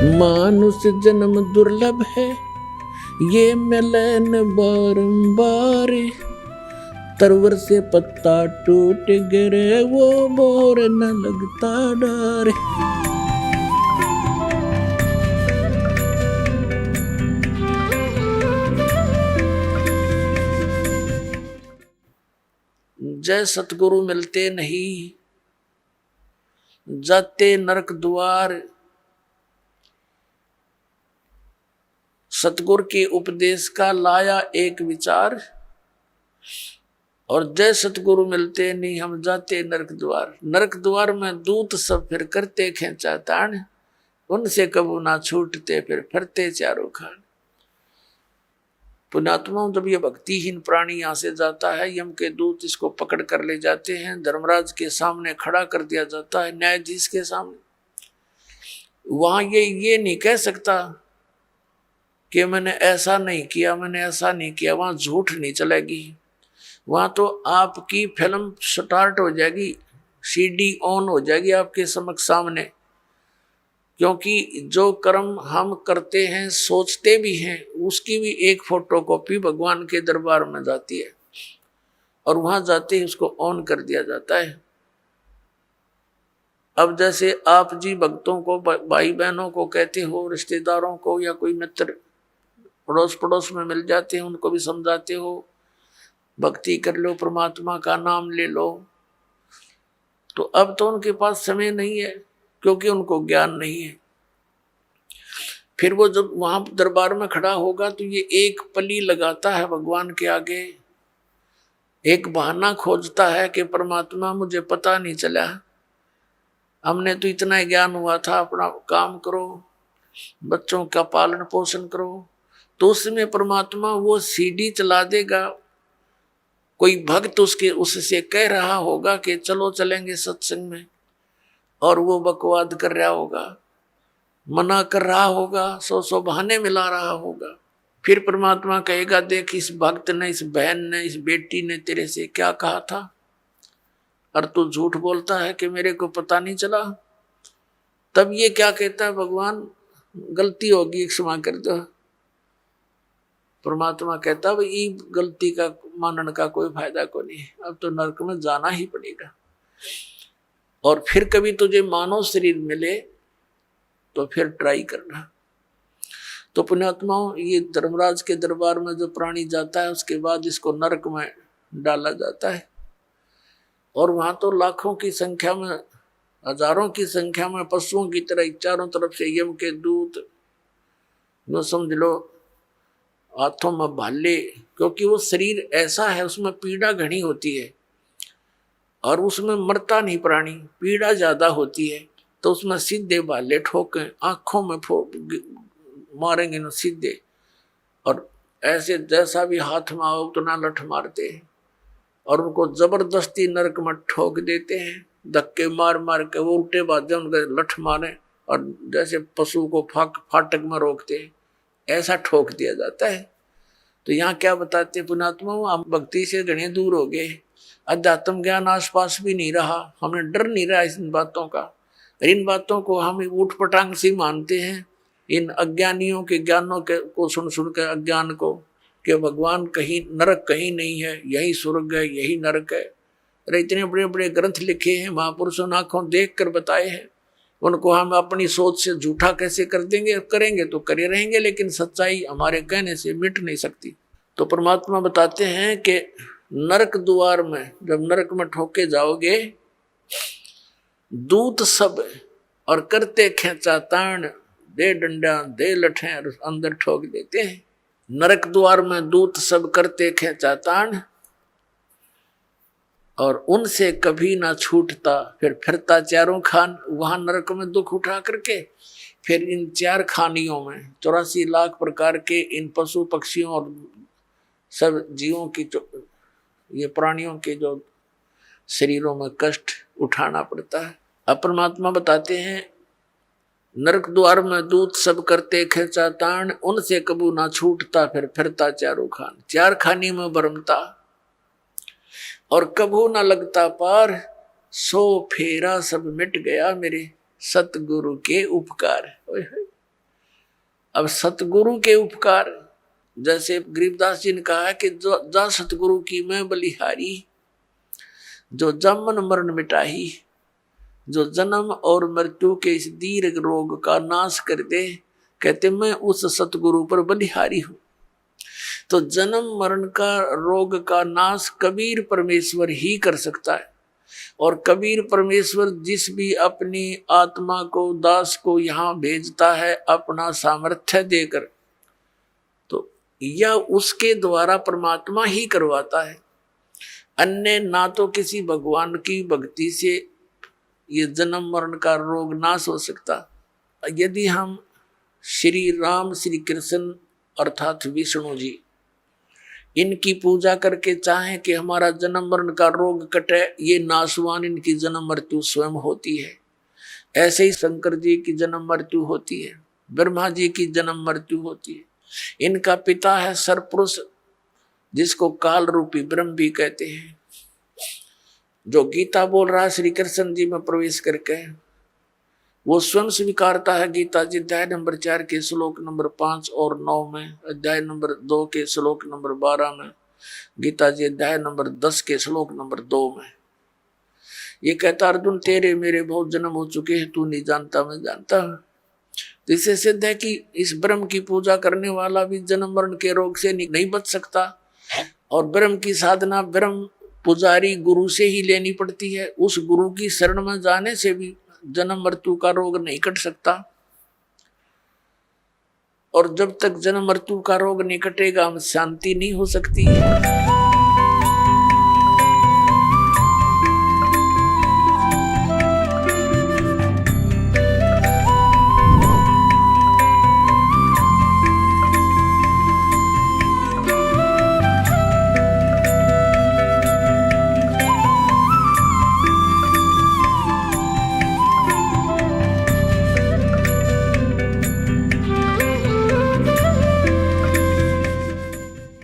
मानुष जन्म दुर्लभ है, ये मिलन बारंबार। तरवर से पत्ता टूट गिरे, वो मोर न लगता डार। जय सतगुरु मिलते नहीं, जाते नरक द्वार। सतगुरु के उपदेश का लाया एक विचार, और जय सतगुरु मिलते नहीं, हम जाते नरक द्वार। नरक द्वार में दूत सब फिर करते खेचा तान, उनसे कबू ना छूटते फिर फिरते चारों खान। पुण्यात्मा, जब ये भक्तिहीन प्राणी यहाँ से जाता है, यम के दूत इसको पकड़ कर ले जाते हैं, धर्मराज के सामने खड़ा कर दिया जाता है, न्यायाधीश के सामने। वहां ये नहीं कह सकता कि मैंने ऐसा नहीं किया, मैंने ऐसा नहीं किया। वहां झूठ नहीं चलेगी, वहां तो आपकी फिल्म स्टार्ट हो जाएगी, सीडी ऑन हो जाएगी आपके समक्ष सामने। क्योंकि जो कर्म हम करते हैं, सोचते भी हैं, उसकी भी एक फोटोकॉपी भगवान के दरबार में जाती है, और वहां जाते ही उसको ऑन कर दिया जाता है। अब जैसे आप जी भक्तों को, भाई बहनों को कहते हो, रिश्तेदारों को या कोई मित्र पड़ोस पड़ोस में मिल जाते हैं, उनको भी समझाते हो भक्ति कर लो, परमात्मा का नाम ले लो। तो अब तो उनके पास समय नहीं है, क्योंकि उनको ज्ञान नहीं है। फिर वो जब वहां दरबार में खड़ा होगा तो ये एक पली लगाता है भगवान के आगे, एक बहाना खोजता है कि परमात्मा मुझे पता नहीं चला, हमने तो इतना ज्ञान हुआ था, अपना काम करो, बच्चों का पालन पोषण करो। तो उसमें परमात्मा वो सीडी चला देगा, कोई भक्त उससे कह रहा होगा कि चलो चलेंगे सत्संग में, और वो बकवाद कर रहा होगा, मना कर रहा होगा, सौ बहाने मिला रहा होगा। फिर परमात्मा कहेगा, देख इस भक्त ने, इस बहन ने, इस बेटी ने तेरे से क्या कहा था, और तू झूठ बोलता है कि मेरे को पता नहीं चला। तब ये क्या कहता है, भगवान गलती होगी, क्षमा कर दो। परमात्मा कहता भाई गलती का मानन का कोई फायदा को नहीं, अब तो नरक में जाना ही पड़ेगा। और फिर कभी तुझे मानव शरीर मिले तो फिर ट्राई करना। तो पुण्यात्माओं, ये धर्मराज के दरबार में जो प्राणी जाता है, उसके बाद इसको नरक में डाला जाता है। और वहां तो लाखों की संख्या में, हजारों की संख्या में पशुओं की तरह चारों तरफ से यम के दूत, जो समझ लो हाथों में भाले, क्योंकि वो शरीर ऐसा है, उसमें पीड़ा घनी होती है, और उसमें मरता नहीं प्राणी, पीड़ा ज्यादा होती है। तो उसमें सीधे भाले ठोके, आंखों में मारेंगे ना सीधे, और ऐसे जैसा भी हाथ में आओ उतना लठ मारते हैं, और उनको जबरदस्ती नरक में ठोक देते हैं, धक्के मार मार के। वो उल्टे बाजे उनके लठ मारे, और जैसे पशु को फाटक में रोकते हैं, ऐसा ठोक दिया जाता है। तो यहाँ क्या बताते हैं पुण्यात्मा, हम भक्ति से घने दूर हो गए, अध्यात्म ज्ञान आसपास भी नहीं रहा, हमें डर नहीं रहा इन बातों का। इन बातों को हम ऊट पटांग से मानते हैं, इन अज्ञानियों के ज्ञानों को सुन सुन के अज्ञान को, कि भगवान कहीं, नरक कहीं नहीं है, यही स्वर्ग है, यही नरक है। अरे इतने बड़े बड़े ग्रंथ लिखे हैं, महापुरुषों ने आंखों देख कर बताए हैं, उनको हम अपनी सोच से झूठा कैसे कर देंगे? करेंगे तो करे रहेंगे, लेकिन सच्चाई हमारे कहने से मिट नहीं सकती। तो परमात्मा बताते हैं कि नरक द्वार में जब नरक में ठोके जाओगे, दूत सब और करते खेचा ताण, दे डंडा दे लठे, अंदर ठोक देते हैं। नरक द्वार में दूत सब करते खेचा ताण, और उनसे कभी ना छूटता फिर फिरता चारों खान। वहां नरक में दुख उठा करके फिर इन चार खानियों में 84 लाख प्रकार के इन पशु पक्षियों और सब जीवों की, ये प्राणियों के जो शरीरों में कष्ट उठाना पड़ता है। अब परमात्मा बताते हैं, नरक द्वार में दूत सब करते खेचा ताण, उनसे कबू ना छूटता फिर फिरता चारों खान। चार खानी में भरमता और कबू ना लगता पार, सो फेरा सब मिट गया मेरे सतगुरु के उपकार। अब सतगुरु के उपकार, जैसे गरीबदास जी ने कहा है कि जो जा सतगुरु की मैं बलिहारी, जो जमन मरण मिटाही, जो जन्म और मृत्यु के इस दीर्घ रोग का नाश कर दे, कहते मैं उस सतगुरु पर बलिहारी हूं। तो जन्म मरण का रोग का नाश कबीर परमेश्वर ही कर सकता है। और कबीर परमेश्वर जिस भी अपनी आत्मा को, दास को यहाँ भेजता है अपना सामर्थ्य देकर, तो यह उसके द्वारा परमात्मा ही करवाता है। अन्य ना तो किसी भगवान की भक्ति से ये जन्म मरण का रोग नाश हो सकता। यदि हम श्री राम, श्री कृष्ण अर्थात विष्णु जी, इनकी पूजा करके चाहें कि हमारा जन्म मरण का रोग कटे, ये नाशवान इनकी जन्म मृत्यु स्वयं होती है। ऐसे ही शंकर जी की जन्म मृत्यु होती है, ब्रह्मा जी की जन्म मृत्यु होती है। इनका पिता है सरपुरुष, जिसको काल रूपी ब्रह्म भी कहते हैं। जो गीता बोल रहा है श्री कृष्ण जी में प्रवेश करके, वो स्वयं स्वीकारता है। गीता जी अध्याय नंबर 4 के श्लोक नंबर 5 और 9 में, अध्याय नंबर 2 के श्लोक नंबर 12 में, गीता जी अध्याय नंबर 10 के श्लोक नंबर 2 में ये कहता, अर्जुन तेरे मेरे बहुत जन्म हो चुके हैं, तू नहीं जानता मैं जानता हूं। तो इससे सिद्ध है कि इस ब्रह्म की पूजा करने वाला भी जन्म मरण के रोग से नहीं बच सकता। और ब्रह्म की साधना ब्रह्म पुजारी गुरु से ही लेनी पड़ती है। उस गुरु की शरण में जाने से भी जन्म मृत्यु का रोग नहीं कट सकता। और जब तक जन्म मृत्यु का रोग नहीं कटेगा, हम शांति नहीं हो सकती है।